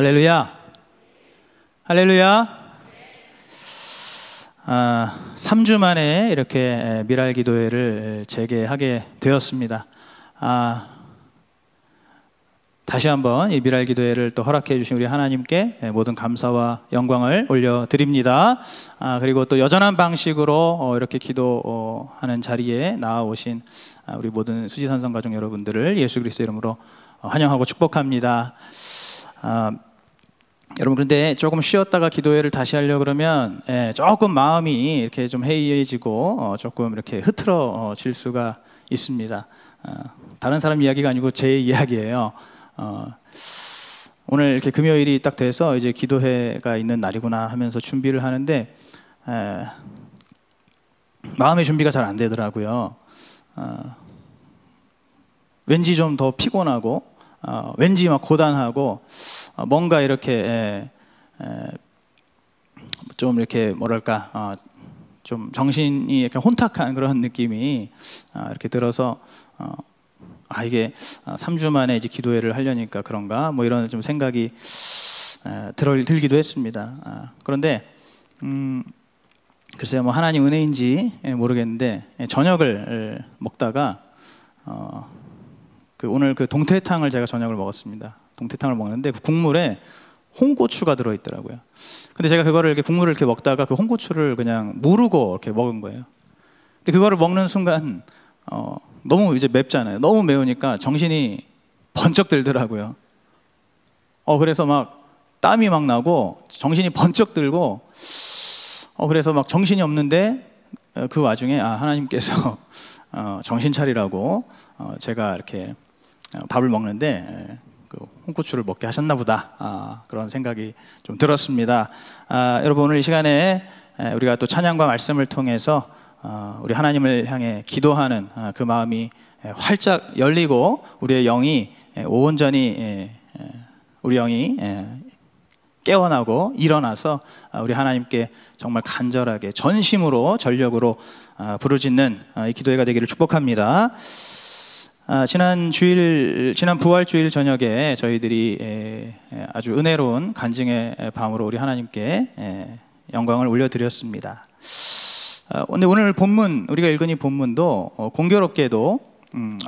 할렐루야. 할렐루야. 3주 만에 이렇게 미랄 기도회를 재개하게 되었습니다. 다시 한번 이 미랄 기도회를 또 허락해 주신 우리 하나님께 모든 감사와 영광을 올려드립니다. 그리고 또 여전한 방식으로 이렇게 기도하는 자리에 나와오신 우리 모든 수지산성 가족 여러분들을 예수 그리스도 이름으로 환영하고 축복합니다. 여러분, 그런데 조금 쉬었다가 기도회를 다시 하려고 그러면 조금 마음이 이렇게 좀 해이해지고 조금 이렇게 흐트러질 수가 있습니다. 다른 사람 이야기가 아니고 제 이야기예요. 오늘 이렇게 금요일이 딱 돼서 이제 기도회가 있는 날이구나 하면서 준비를 하는데 마음의 준비가 잘 안 되더라고요. 왠지 좀 더 피곤하고 왠지 막 고단하고 뭔가 이렇게 좀 이렇게 뭐랄까 좀 정신이 이렇게 혼탁한 그런 느낌이 이렇게 들어서 이게 3주 만에 이제 기도회를 하려니까 그런가 뭐 이런 좀 생각이 들기도 했습니다. 그런데 글쎄요, 뭐 하나님 은혜인지 모르겠는데 저녁을 먹다가 오늘 그 동태탕을 제가 저녁을 먹었습니다. 동태탕을 먹는데 그 국물에 홍고추가 들어있더라고요. 근데 제가 그거를 이렇게 국물을 이렇게 먹다가 그 홍고추를 그냥 모르고 이렇게 먹은 거예요. 근데 그거를 먹는 순간 너무 이제 맵잖아요. 너무 매우니까 정신이 번쩍 들더라고요. 그래서 막 땀이 막 나고 정신이 번쩍 들고 그래서 막 정신이 없는데 그 와중에 하나님께서 정신 차리라고 제가 이렇게 밥을 먹는데 그 홍고추를 먹게 하셨나 보다 그런 생각이 좀 들었습니다. 여러분, 오늘 이 시간에 우리가 또 찬양과 말씀을 통해서 우리 하나님을 향해 기도하는 그 마음이 활짝 열리고 우리의 영이 온전히 우리 영이 깨어나고 일어나서 우리 하나님께 정말 간절하게 전심으로 전력으로 부르짖는 이 기도회가 되기를 축복합니다. 지난 부활주일 저녁에 저희들이 아주 은혜로운 간증의 밤으로 우리 하나님께 영광을 올려드렸습니다. 오늘 본문, 우리가 읽은 이 본문도 공교롭게도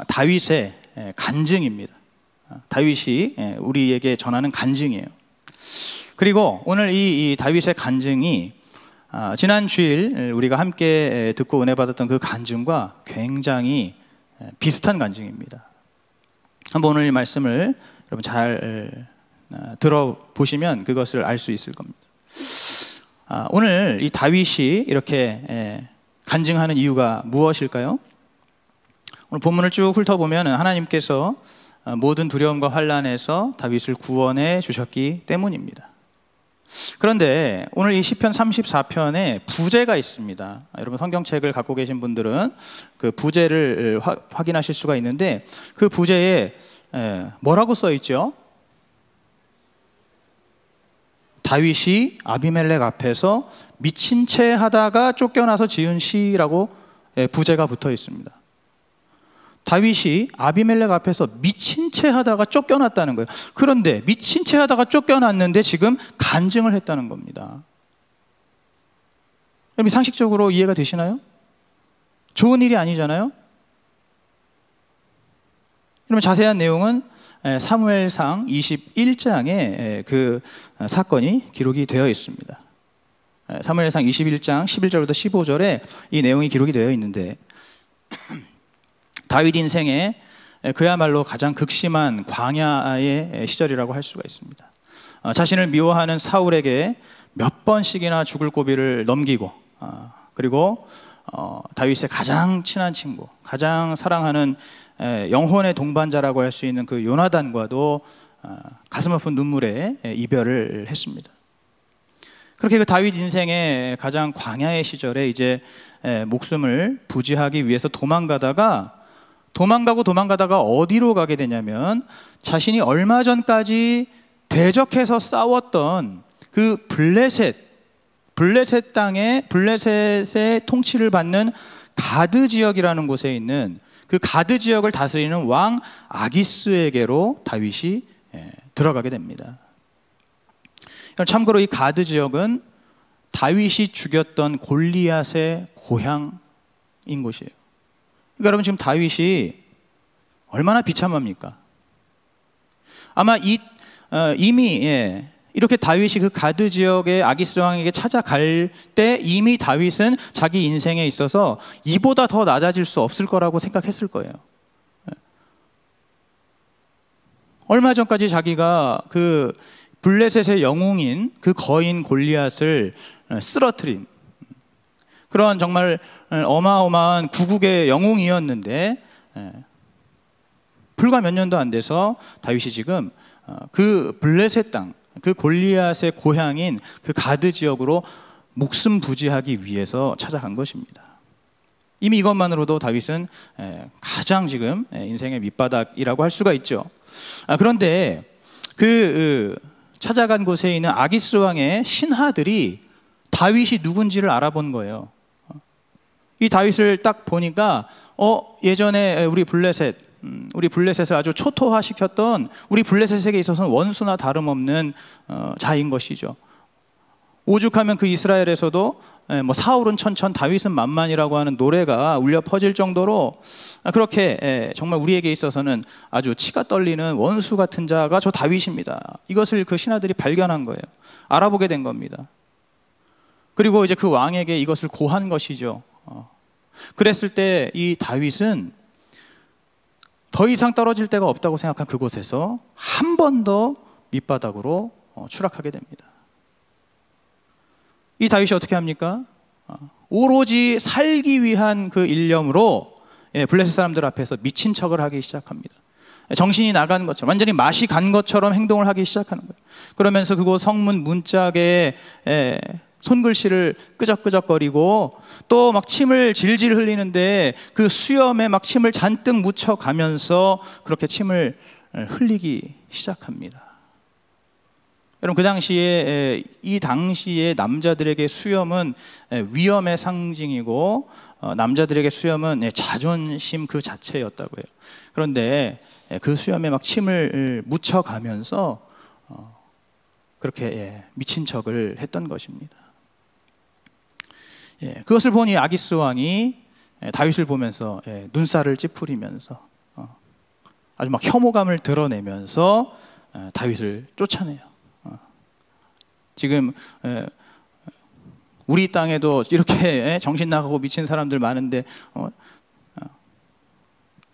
다윗의 간증입니다. 다윗이 우리에게 전하는 간증이에요. 그리고 오늘 이 다윗의 간증이 지난 주일 우리가 함께 듣고 은혜 받았던 그 간증과 굉장히 비슷한 간증입니다. 한번 오늘 이 말씀을 여러분 잘 들어보시면 그것을 알 수 있을 겁니다. 오늘 이 다윗이 이렇게 간증하는 이유가 무엇일까요? 오늘 본문을 쭉 훑어보면 하나님께서 모든 두려움과 환난에서 다윗을 구원해 주셨기 때문입니다. 그런데 오늘 이 시편 34편에 부제가 있습니다. 여러분, 성경책을 갖고 계신 분들은 그 부제를 확인하실 수가 있는데 그 부제에 뭐라고 써 있죠? 다윗이 아비멜렉 앞에서 미친 채 하다가 쫓겨나서 지은 시라고 부제가 붙어 있습니다. 다윗이 아비멜렉 앞에서 미친 채 하다가 쫓겨났다는 거예요. 그런데 미친 채 하다가 쫓겨났는데 지금 간증을 했다는 겁니다. 여러분, 상식적으로 이해가 되시나요? 좋은 일이 아니잖아요. 여러분, 자세한 내용은 사무엘상 21장에 그 사건이 기록이 되어 있습니다. 사무엘상 21장 11절부터 15절에 이 내용이 기록이 되어 있는데 다윗 인생에 그야말로 가장 극심한 광야의 시절이라고 할 수가 있습니다. 자신을 미워하는 사울에게 몇 번씩이나 죽을 고비를 넘기고 그리고 다윗의 가장 친한 친구, 가장 사랑하는 영혼의 동반자라고 할 수 있는 그 요나단과도 가슴 아픈 눈물에 이별을 했습니다. 그렇게 그 다윗 인생의 가장 광야의 시절에 이제 목숨을 부지하기 위해서 도망가다가 어디로 가게 되냐면 자신이 얼마 전까지 대적해서 싸웠던 그 블레셋 땅에 블레셋의 통치를 받는 가드 지역이라는 곳에 있는 그 가드 지역을 다스리는 왕 아기스에게로 다윗이 들어가게 됩니다. 참고로 이 가드 지역은 다윗이 죽였던 골리앗의 고향인 곳이에요. 그러니까 여러분, 지금 다윗이 얼마나 비참합니까? 아마 이미 이렇게 다윗이 그 가드 지역의 아기스 왕에게 찾아갈 때 이미 다윗은 자기 인생에 있어서 이보다 더 낮아질 수 없을 거라고 생각했을 거예요. 얼마 전까지 자기가 그 블레셋의 영웅인 그 거인 골리앗을 쓰러뜨린 그런 정말 어마어마한 구국의 영웅이었는데, 불과 몇 년도 안 돼서 다윗이 지금 그 블레셋 땅, 그 골리앗의 고향인 그 가드 지역으로 목숨 부지하기 위해서 찾아간 것입니다. 이미 이것만으로도 다윗은 가장 지금 인생의 밑바닥이라고 할 수가 있죠. 그런데 그 찾아간 곳에 있는 아기스 왕의 신하들이 다윗이 누군지를 알아본 거예요. 이 다윗을 딱 보니까 예전에 우리 블레셋을 아주 초토화시켰던 우리 블레셋에게 있어서는 원수나 다름없는 자인 것이죠. 오죽하면 그 이스라엘에서도 사울은 천천 다윗은 만만이라고 하는 노래가 울려 퍼질 정도로 그렇게 정말 우리에게 있어서는 아주 치가 떨리는 원수 같은 자가 저 다윗입니다. 이것을 그 신하들이 발견한 거예요. 알아보게 된 겁니다. 그리고 이제 그 왕에게 이것을 고한 것이죠. 그랬을 때 이 다윗은 더 이상 떨어질 데가 없다고 생각한 그곳에서 한 번 더 밑바닥으로 추락하게 됩니다. 이 다윗이 어떻게 합니까? 오로지 살기 위한 그 일념으로 블레셋 사람들 앞에서 미친 척을 하기 시작합니다. 정신이 나간 것처럼, 완전히 맛이 간 것처럼 행동을 하기 시작하는 거예요. 그러면서 그곳 성문 문짝에 손글씨를 끄적끄적거리고 또 막 침을 질질 흘리는데 그 수염에 막 침을 잔뜩 묻혀가면서 그렇게 침을 흘리기 시작합니다. 여러분, 그 당시에 이 당시에 남자들에게 수염은 위엄의 상징이고 남자들에게 수염은 자존심 그 자체였다고 해요. 그런데 그 수염에 막 침을 묻혀가면서 그렇게 미친 척을 했던 것입니다. 그것을 보니 아기스 왕이 다윗을 보면서 눈살을 찌푸리면서 아주 막 혐오감을 드러내면서 다윗을 쫓아내요. 지금 우리 땅에도 이렇게 정신 나가고 미친 사람들 많은데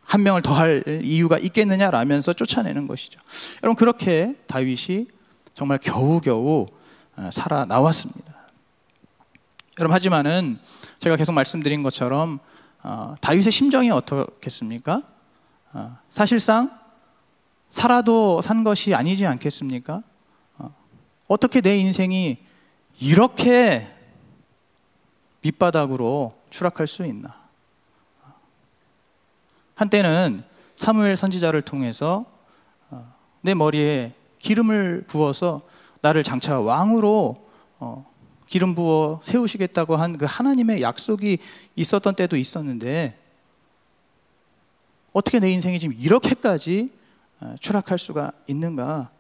한 명을 더 할 이유가 있겠느냐라면서 쫓아내는 것이죠. 여러분, 그렇게 다윗이 정말 겨우겨우 살아나왔습니다. 여러분, 하지만은 제가 계속 말씀드린 것처럼 다윗의 심정이 어떻겠습니까? 사실상 살아도 산 것이 아니지 않겠습니까? 어떻게 내 인생이 이렇게 밑바닥으로 추락할 수 있나? 한때는 사무엘 선지자를 통해서 내 머리에 기름을 부어서 나를 장차 왕으로 기름 부어 세우시겠다고 한 그 하나님의 약속이 있었던 때도 있었는데, 어떻게 내 인생이 지금 이렇게까지 추락할 수가 있는가?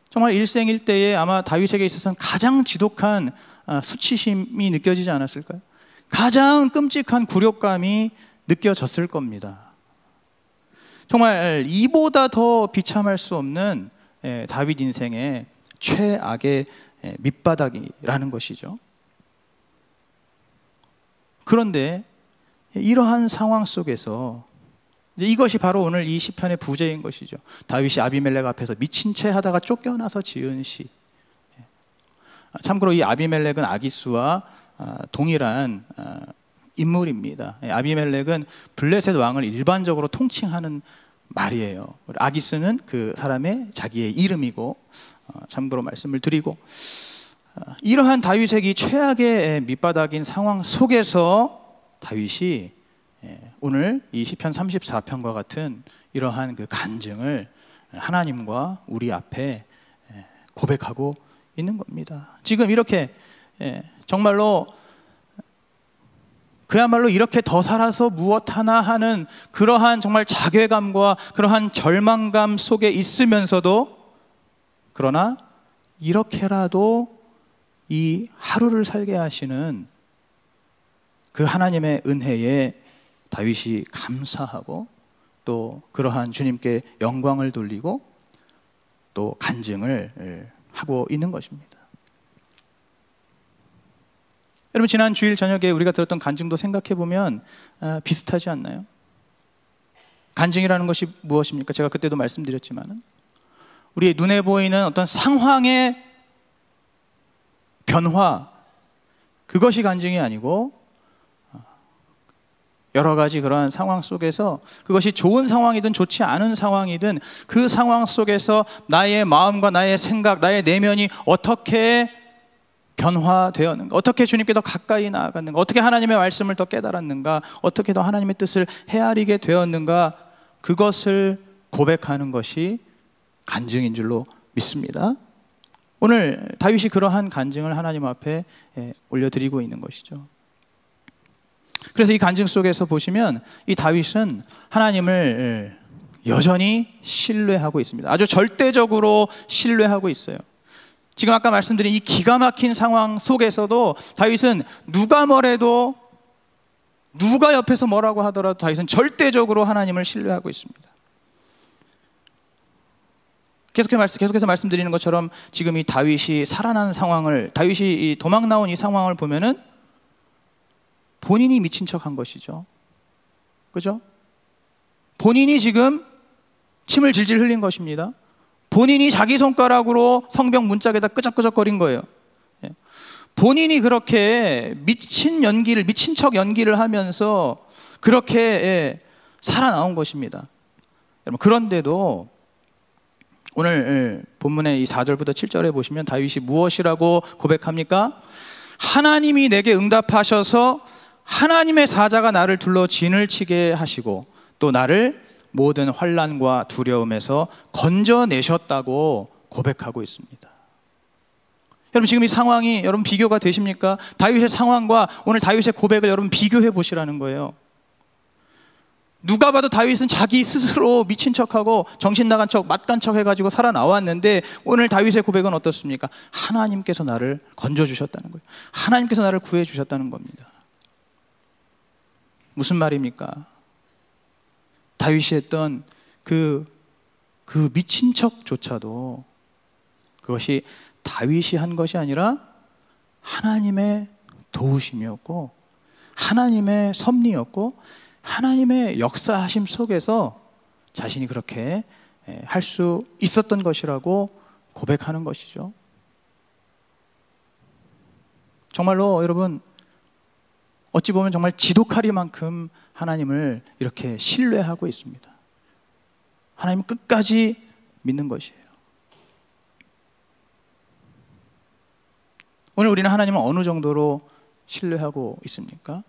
정말 일생일대에 아마 다윗에게 있어서는 가장 지독한 수치심이 느껴지지 않았을까요? 가장 끔찍한 굴욕감이 느껴졌을 겁니다. 정말 이보다 더 비참할 수 없는 다윗 인생의 최악의 밑바닥이라는 것이죠. 그런데 이러한 상황 속에서 이것이 바로 오늘 이 시편의 부제인 것이죠. 다윗이 아비멜렉 앞에서 미친 채 하다가 쫓겨나서 지은 시. 참고로 이 아비멜렉은 아기스와 동일한 인물입니다. 아비멜렉은 블레셋 왕을 일반적으로 통칭하는 말이에요. 아기스는 그 사람의 자기의 이름이고, 참고로 말씀을 드리고, 이러한 다윗의 이 최악의 밑바닥인 상황 속에서 다윗이 오늘 이 시편 34편과 같은 이러한 그 간증을 하나님과 우리 앞에 고백하고 있는 겁니다. 지금 이렇게 정말로 그야말로 이렇게 더 살아서 무엇 하나 하는 그러한 정말 자괴감과 그러한 절망감 속에 있으면서도, 그러나 이렇게라도 이 하루를 살게 하시는 그 하나님의 은혜에 다윗이 감사하고 또 그러한 주님께 영광을 돌리고 또 간증을 하고 있는 것입니다. 여러분, 지난 주일 저녁에 우리가 들었던 간증도 생각해 보면 비슷하지 않나요? 간증이라는 것이 무엇입니까? 제가 그때도 말씀드렸지만 우리의 눈에 보이는 어떤 상황의 변화, 그것이 간증이 아니고 여러 가지 그러한 상황 속에서, 그것이 좋은 상황이든 좋지 않은 상황이든 그 상황 속에서 나의 마음과 나의 생각, 나의 내면이 어떻게 변화되었는가, 어떻게 주님께 더 가까이 나아갔는가, 어떻게 하나님의 말씀을 더 깨달았는가, 어떻게 더 하나님의 뜻을 헤아리게 되었는가, 그것을 고백하는 것이 간증인 줄로 믿습니다. 오늘 다윗이 그러한 간증을 하나님 앞에 올려드리고 있는 것이죠. 그래서 이 간증 속에서 보시면 이 다윗은 하나님을 여전히 신뢰하고 있습니다. 아주 절대적으로 신뢰하고 있어요. 지금 아까 말씀드린 이 기가 막힌 상황 속에서도 다윗은 누가 뭐래도, 누가 옆에서 뭐라고 하더라도 다윗은 절대적으로 하나님을 신뢰하고 있습니다. 계속해서 말씀드리는 것처럼 지금 이 다윗이 살아난 상황을, 다윗이 도망 나온 이 상황을 보면은 본인이 미친 척한 것이죠. 그죠? 본인이 지금 침을 질질 흘린 것입니다. 본인이 자기 손가락으로 성벽 문짝에다 끄적끄적거린 거예요. 본인이 그렇게 미친 척 연기를 하면서 그렇게 살아나온 것입니다. 여러분, 그런데도 오늘 본문의 이 4절부터 7절에 보시면 다윗이 무엇이라고 고백합니까? 하나님이 내게 응답하셔서 하나님의 사자가 나를 둘러 진을 치게 하시고 또 나를 모든 환난과 두려움에서 건져내셨다고 고백하고 있습니다. 여러분, 지금 이 상황이 여러분 비교가 되십니까? 다윗의 상황과 오늘 다윗의 고백을 여러분 비교해 보시라는 거예요. 누가 봐도 다윗은 자기 스스로 미친 척하고 정신 나간 척, 맛간 척 해가지고 살아나왔는데 오늘 다윗의 고백은 어떻습니까? 하나님께서 나를 건져주셨다는 거예요. 하나님께서 나를 구해주셨다는 겁니다. 무슨 말입니까? 다윗이 했던 그 미친 척조차도 그것이 다윗이 한 것이 아니라 하나님의 도우심이었고 하나님의 섭리였고 하나님의 역사하심 속에서 자신이 그렇게 할 수 있었던 것이라고 고백하는 것이죠. 정말로 여러분, 어찌 보면 정말 지독하리만큼 하나님을 이렇게 신뢰하고 있습니다. 하나님 끝까지 믿는 것이에요. 오늘 우리는 하나님을 어느 정도로 신뢰하고 있습니까?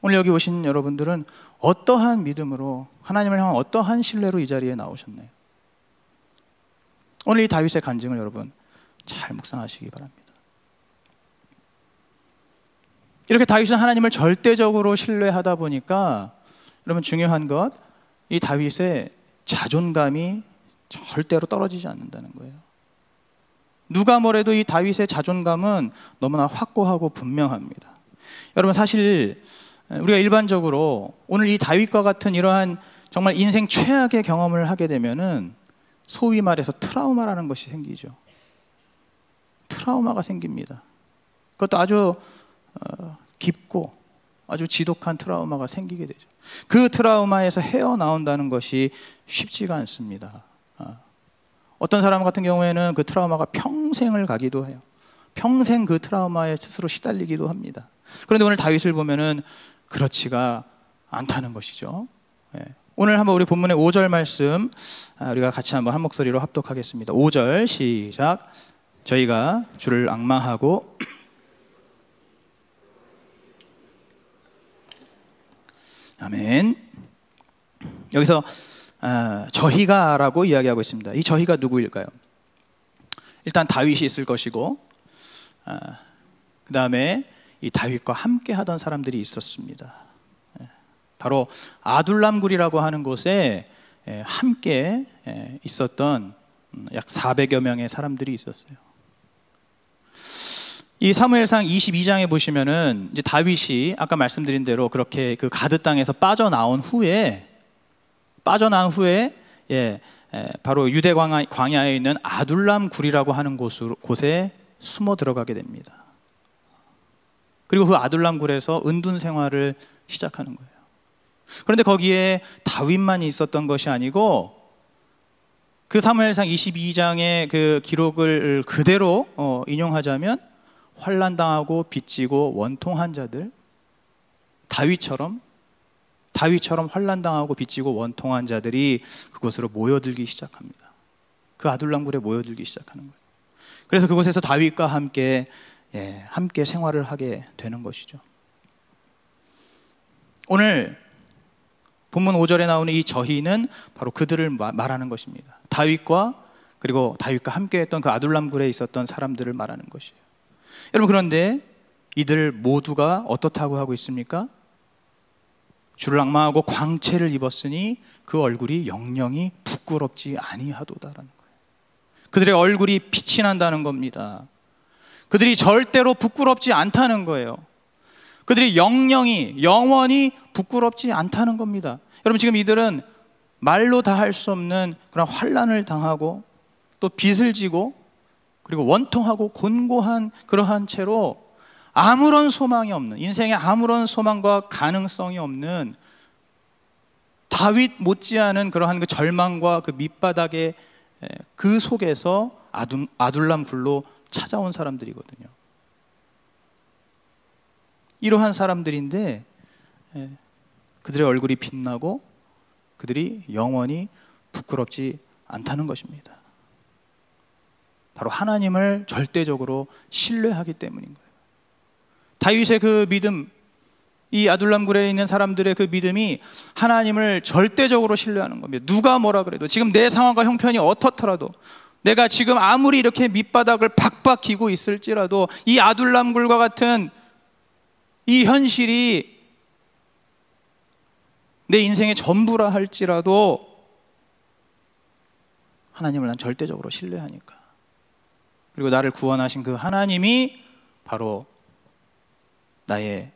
오늘 여기 오신 여러분들은 어떠한 믿음으로, 하나님을 향한 어떠한 신뢰로 이 자리에 나오셨나요? 오늘 이 다윗의 간증을 여러분 잘 묵상하시기 바랍니다. 이렇게 다윗은 하나님을 절대적으로 신뢰하다 보니까 여러분 중요한 것, 이 다윗의 자존감이 절대로 떨어지지 않는다는 거예요. 누가 뭐래도 이 다윗의 자존감은 너무나 확고하고 분명합니다. 여러분, 사실 우리가 일반적으로 오늘 이 다윗과 같은 이러한 정말 인생 최악의 경험을 하게 되면은 소위 말해서 트라우마라는 것이 생기죠. 트라우마가 생깁니다. 그것도 아주 깊고 아주 지독한 트라우마가 생기게 되죠. 그 트라우마에서 헤어나온다는 것이 쉽지가 않습니다. 어떤 사람 같은 경우에는 그 트라우마가 평생을 가기도 해요. 평생 그 트라우마에 스스로 시달리기도 합니다. 그런데 오늘 다윗을 보면은 그렇지가 않다는 것이죠. 오늘 한번 우리 본문의 5절 말씀 우리가 같이 한번 한 목소리로 합독하겠습니다. 5절 시작. 저희가 주를 앙망하고 아멘. 여기서 저희가라고 이야기하고 있습니다. 이 저희가 누구일까요? 일단 다윗이 있을 것이고 그 다음에 이 다윗과 함께 하던 사람들이 있었습니다. 바로 아둘람굴이라고 하는 곳에 함께 있었던 약 400여 명의 사람들이 있었어요. 이 사무엘상 22장에 보시면은 이제 다윗이 아까 말씀드린 대로 그렇게 그 가드 땅에서 빠져나온 후에 바로 유대 광야에 있는 아둘람 굴이라고 하는 곳에 숨어 들어가게 됩니다. 그리고 그 아둘람 굴에서 은둔 생활을 시작하는 거예요. 그런데 거기에 다윗만이 있었던 것이 아니고 그 사무엘상 22장의 그 기록을 그대로 인용하자면 환난당하고 빚지고 원통한 자들, 다윗처럼 환난당하고 빚지고 원통한 자들이 그곳으로 모여들기 시작합니다. 그 아둘람굴에 모여들기 시작하는 거예요. 그래서 그곳에서 다윗과 함께 생활을 하게 되는 것이죠. 오늘 본문 5절에 나오는 이 저희는 바로 그들을 말하는 것입니다. 그리고 다윗과 함께 했던 그 아둘람굴에 있었던 사람들을 말하는 것이에요. 여러분, 그런데 이들 모두가 어떻다고 하고 있습니까? 주를 앙망하고 광채를 입었으니 그 얼굴이 영영이 부끄럽지 아니하도다라는 거예요. 그들의 얼굴이 빛이 난다는 겁니다. 그들이 절대로 부끄럽지 않다는 거예요. 그들이 영원히 부끄럽지 않다는 겁니다. 여러분, 지금 이들은 말로 다 할 수 없는 그런 환난을 당하고 또 빚을 지고 그리고 원통하고 곤고한 그러한 채로 아무런 소망이 없는, 인생에 아무런 소망과 가능성이 없는 다윗 못지않은 그러한 그 절망과 그 밑바닥에 그 속에서 아둘람 굴로 찾아온 사람들이거든요. 이러한 사람들인데 그들의 얼굴이 빛나고 그들이 영원히 부끄럽지 않다는 것입니다. 바로 하나님을 절대적으로 신뢰하기 때문인 거예요. 다윗의 그 믿음, 이 아둘람굴에 있는 사람들의 그 믿음이 하나님을 절대적으로 신뢰하는 겁니다. 누가 뭐라 그래도, 지금 내 상황과 형편이 어떻더라도, 내가 지금 아무리 이렇게 밑바닥을 박박 기고 있을지라도 이 아둘람굴과 같은 이 현실이 내 인생의 전부라 할지라도 하나님을 난 절대적으로 신뢰하니까, 그리고 나를 구원하신 그 하나님이 바로 나의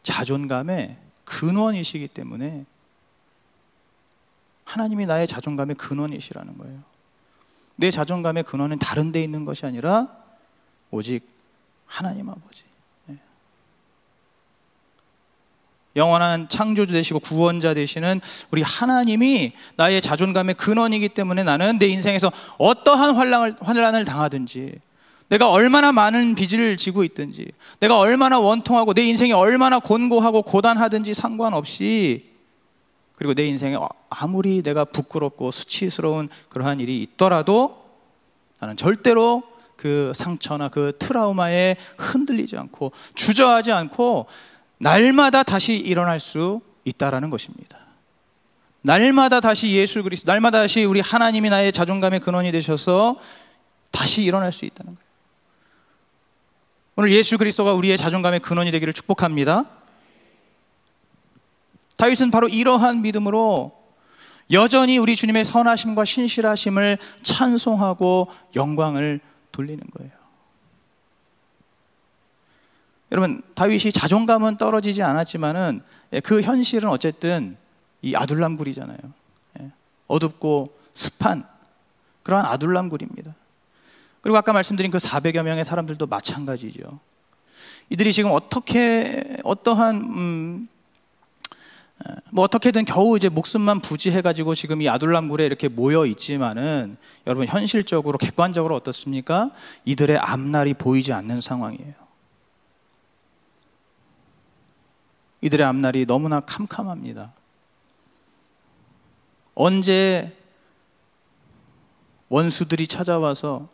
자존감의 근원이시기 때문에, 하나님이 나의 자존감의 근원이시라는 거예요. 내 자존감의 근원은 다른 데 있는 것이 아니라 오직 하나님 아버지, 영원한 창조주 되시고 구원자 되시는 우리 하나님이 나의 자존감의 근원이기 때문에 나는 내 인생에서 어떠한 환난을 당하든지, 내가 얼마나 많은 빚을 지고 있든지, 내가 얼마나 원통하고 내 인생이 얼마나 곤고하고 고단하든지 상관없이, 그리고 내 인생에 아무리 내가 부끄럽고 수치스러운 그러한 일이 있더라도 나는 절대로 그 상처나 그 트라우마에 흔들리지 않고 주저하지 않고 날마다 다시 일어날 수 있다라는 것입니다. 날마다 다시 예수 그리스도, 날마다 다시 우리 하나님이 나의 자존감의 근원이 되셔서 다시 일어날 수 있다는 거예요. 오늘 예수 그리스도가 우리의 자존감의 근원이 되기를 축복합니다. 다윗은 바로 이러한 믿음으로 여전히 우리 주님의 선하심과 신실하심을 찬송하고 영광을 돌리는 거예요. 여러분, 다윗이 자존감은 떨어지지 않았지만은 그 현실은 어쨌든 이 아둘람굴이잖아요. 어둡고 습한 그러한 아둘람굴입니다. 그리고 아까 말씀드린 그 400여 명의 사람들도 마찬가지죠. 이들이 지금 어떻게든 겨우 이제 목숨만 부지해가지고 지금 이 아둘람굴에 이렇게 모여 있지만은, 여러분, 현실적으로 객관적으로 어떻습니까? 이들의 앞날이 보이지 않는 상황이에요. 이들의 앞날이 너무나 캄캄합니다. 언제 원수들이 찾아와서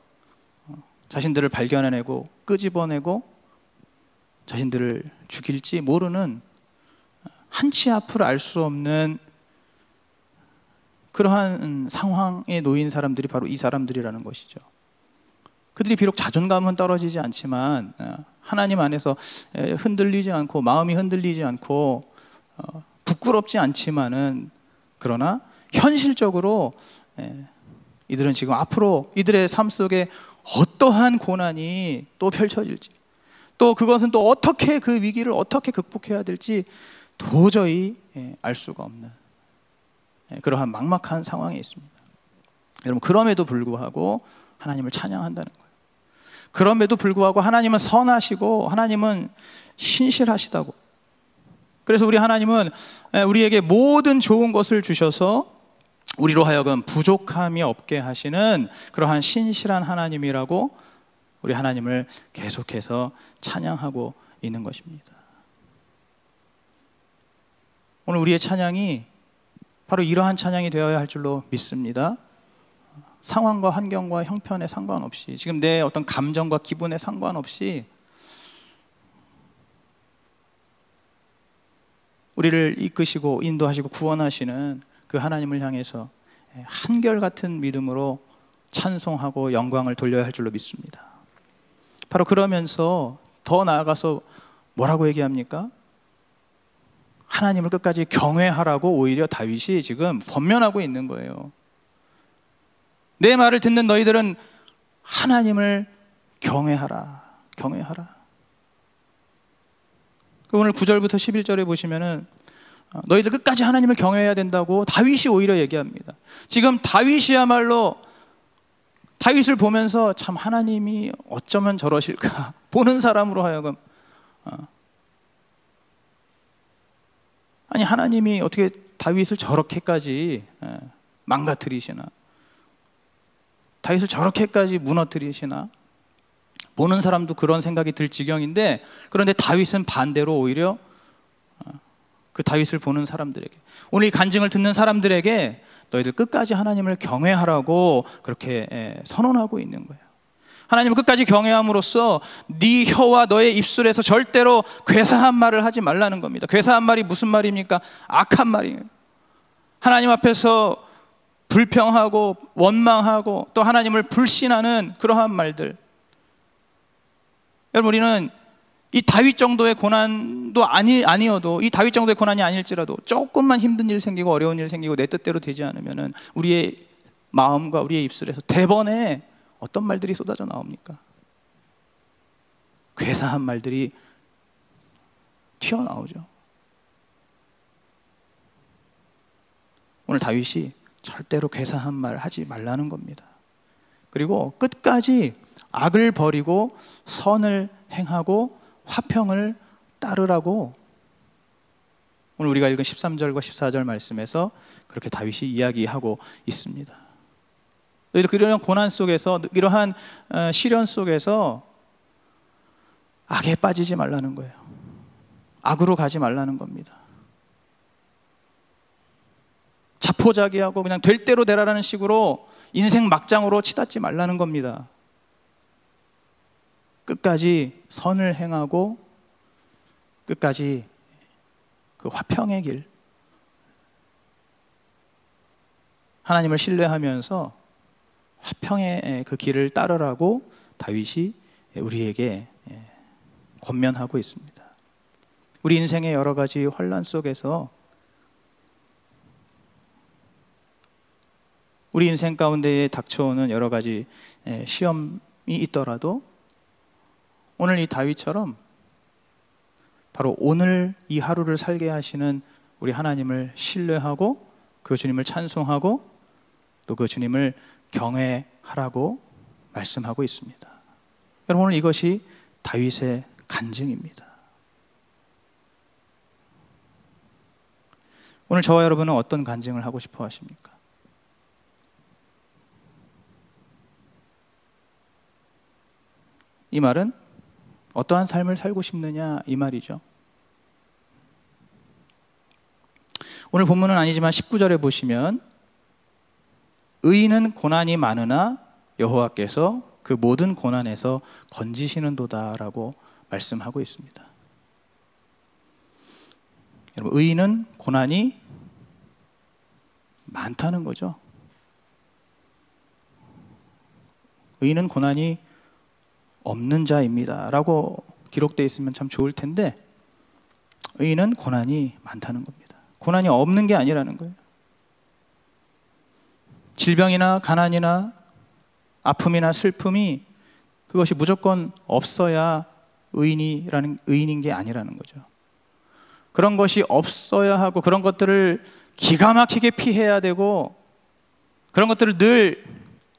자신들을 발견해내고 끄집어내고 자신들을 죽일지 모르는, 한치 앞을 알 수 없는 그러한 상황에 놓인 사람들이 바로 이 사람들이라는 것이죠. 그들이 비록 자존감은 떨어지지 않지만 하나님 안에서 흔들리지 않고, 마음이 흔들리지 않고, 그러나 현실적으로 이들은 지금 앞으로 이들의 삶 속에 어떠한 고난이 또 펼쳐질지, 또 그것은 또 어떻게 그 위기를 어떻게 극복해야 될지 도저히 알 수가 없는 그러한 막막한 상황에 있습니다. 여러분, 그럼에도 불구하고 하나님을 찬양한다는 거예요. 그럼에도 불구하고 하나님은 선하시고 하나님은 신실하시다고. 그래서 우리 하나님은 우리에게 모든 좋은 것을 주셔서 우리로 하여금 부족함이 없게 하시는 그러한 신실한 하나님이라고 우리 하나님을 계속해서 찬양하고 있는 것입니다. 오늘 우리의 찬양이 바로 이러한 찬양이 되어야 할 줄로 믿습니다. 상황과 환경과 형편에 상관없이, 지금 내 어떤 감정과 기분에 상관없이 우리를 이끄시고 인도하시고 구원하시는 그 하나님을 향해서 한결같은 믿음으로 찬송하고 영광을 돌려야 할 줄로 믿습니다. 바로 그러면서 더 나아가서 뭐라고 얘기합니까? 하나님을 끝까지 경외하라고 오히려 다윗이 지금 권면하고 있는 거예요. 내 말을 듣는 너희들은 하나님을 경외하라. 경외하라. 오늘 9절부터 11절에 보시면은 너희들 끝까지 하나님을 경외해야 된다고 다윗이 오히려 얘기합니다. 지금 다윗이야말로 다윗을 보면서 참 하나님이 어쩌면 저러실까 보는 사람으로 하여금 아니 하나님이 어떻게 다윗을 저렇게까지 망가뜨리시나, 다윗을 저렇게까지 무너뜨리시나 보는 사람도 그런 생각이 들 지경인데, 그런데 다윗은 반대로 오히려 그 다윗을 보는 사람들에게, 오늘 이 간증을 듣는 사람들에게 너희들 끝까지 하나님을 경외하라고 그렇게 선언하고 있는 거예요. 하나님을 끝까지 경외함으로써 네 혀와 너의 입술에서 절대로 괴사한 말을 하지 말라는 겁니다. 괴사한 말이 무슨 말입니까? 악한 말이에요. 하나님 앞에서 불평하고 원망하고 또 하나님을 불신하는 그러한 말들. 여러분, 우리는 이 다윗 정도의 고난도 아니어도, 이 다윗 정도의 고난이 아닐지라도 조금만 힘든 일 생기고 어려운 일 생기고 내 뜻대로 되지 않으면은 우리의 마음과 우리의 입술에서 대번에 어떤 말들이 쏟아져 나옵니까? 괴사한 말들이 튀어나오죠. 오늘 다윗이 절대로 괴사한 말 하지 말라는 겁니다. 그리고 끝까지 악을 버리고 선을 행하고 화평을 따르라고 오늘 우리가 읽은 13절과 14절 말씀에서 그렇게 다윗이 이야기하고 있습니다. 너희들 그러한 고난 속에서, 이러한 시련 속에서 악에 빠지지 말라는 거예요. 악으로 가지 말라는 겁니다. 자포자기하고 그냥 될 대로 되라라는 식으로 인생 막장으로 치닫지 말라는 겁니다. 끝까지 선을 행하고 끝까지 그 화평의 길, 하나님을 신뢰하면서 화평의 그 길을 따르라고 다윗이 우리에게 권면하고 있습니다. 우리 인생의 여러 가지 환난 속에서 우리 인생 가운데에 닥쳐오는 여러 가지 시험이 있더라도 오늘 이 다윗처럼 바로 오늘 이 하루를 살게 하시는 우리 하나님을 신뢰하고 그 주님을 찬송하고 또 그 주님을 경외하라고 말씀하고 있습니다. 여러분, 오늘 이것이 다윗의 간증입니다. 오늘 저와 여러분은 어떤 간증을 하고 싶어 하십니까? 이 말은 어떠한 삶을 살고 싶느냐 이 말이죠. 오늘 본문은 아니지만 19절에 보시면 의인은 고난이 많으나 여호와께서 그 모든 고난에서 건지시는도다라고 말씀하고 있습니다. 여러분, 의인은 고난이 많다는 거죠. 의인은 고난이 없는 자입니다 라고 기록되어 있으면 참 좋을 텐데, 의인은 고난이 많다는 겁니다. 고난이 없는 게 아니라는 거예요. 질병이나 가난이나 아픔이나 슬픔이 그것이 무조건 없어야 의인인 게 아니라는 거죠. 그런 것이 없어야 하고 그런 것들을 기가 막히게 피해야 되고 그런 것들을 늘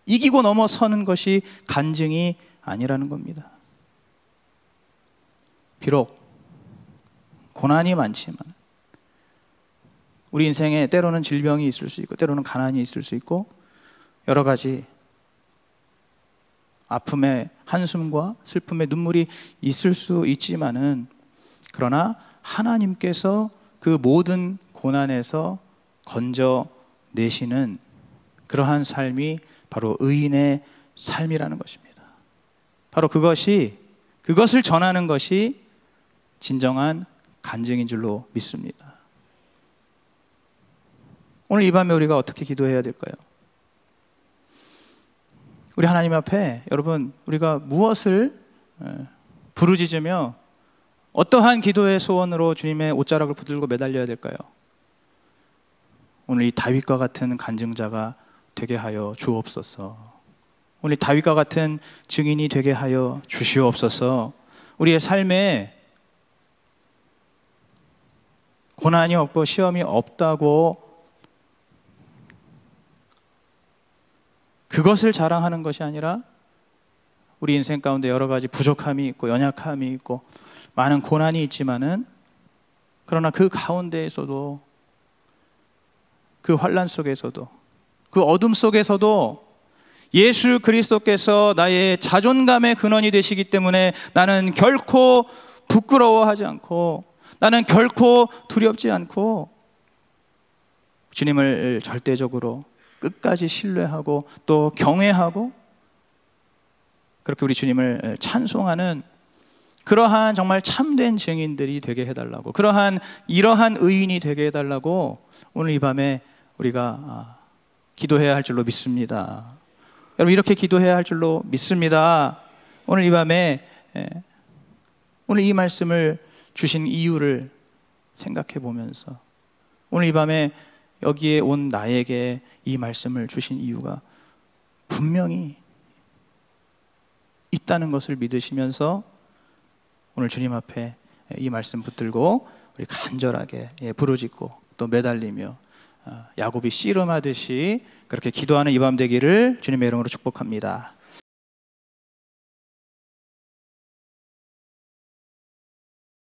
이기고 넘어서는 것이 간증이 아니라는 겁니다. 비록 고난이 많지만 우리 인생에 때로는 질병이 있을 수 있고 때로는 가난이 있을 수 있고 여러 가지 아픔의 한숨과 슬픔의 눈물이 있을 수 있지만은 그러나 하나님께서 그 모든 고난에서 건져내시는 그러한 삶이 바로 의인의 삶이라는 것입니다. 바로 그것을 전하는 것이 진정한 간증인 줄로 믿습니다. 오늘 이 밤에 우리가 어떻게 기도해야 될까요? 우리 하나님 앞에 여러분 우리가 무엇을 부르짖으며 어떠한 기도의 소원으로 주님의 옷자락을 붙들고 매달려야 될까요? 오늘 이 다윗과 같은 간증자가 되게 하여 주옵소서. 오늘 다윗과 같은 증인이 되게 하여 주시옵소서. 우리의 삶에 고난이 없고 시험이 없다고 그것을 자랑하는 것이 아니라 우리 인생 가운데 여러 가지 부족함이 있고 연약함이 있고 많은 고난이 있지만은 그러나 그 가운데에서도 그 환난 속에서도 그 어둠 속에서도 예수 그리스도께서 나의 자존감의 근원이 되시기 때문에 나는 결코 부끄러워하지 않고 나는 결코 두렵지 않고 주님을 절대적으로 끝까지 신뢰하고 또 경외하고 그렇게 우리 주님을 찬송하는 그러한 정말 참된 증인들이 되게 해달라고 이러한 의인이 되게 해달라고 오늘 이 밤에 우리가 기도해야 할 줄로 믿습니다. 여러분 이렇게 기도해야 할 줄로 믿습니다. 오늘 이 밤에 오늘 이 말씀을 주신 이유를 생각해 보면서 오늘 이 밤에 여기에 온 나에게 이 말씀을 주신 이유가 분명히 있다는 것을 믿으시면서 오늘 주님 앞에 이 말씀 붙들고 우리 간절하게 부르짖고 또 매달리며 야곱이 씨름하듯이 그렇게 기도하는 이 밤 되기를 주님의 이름으로 축복합니다.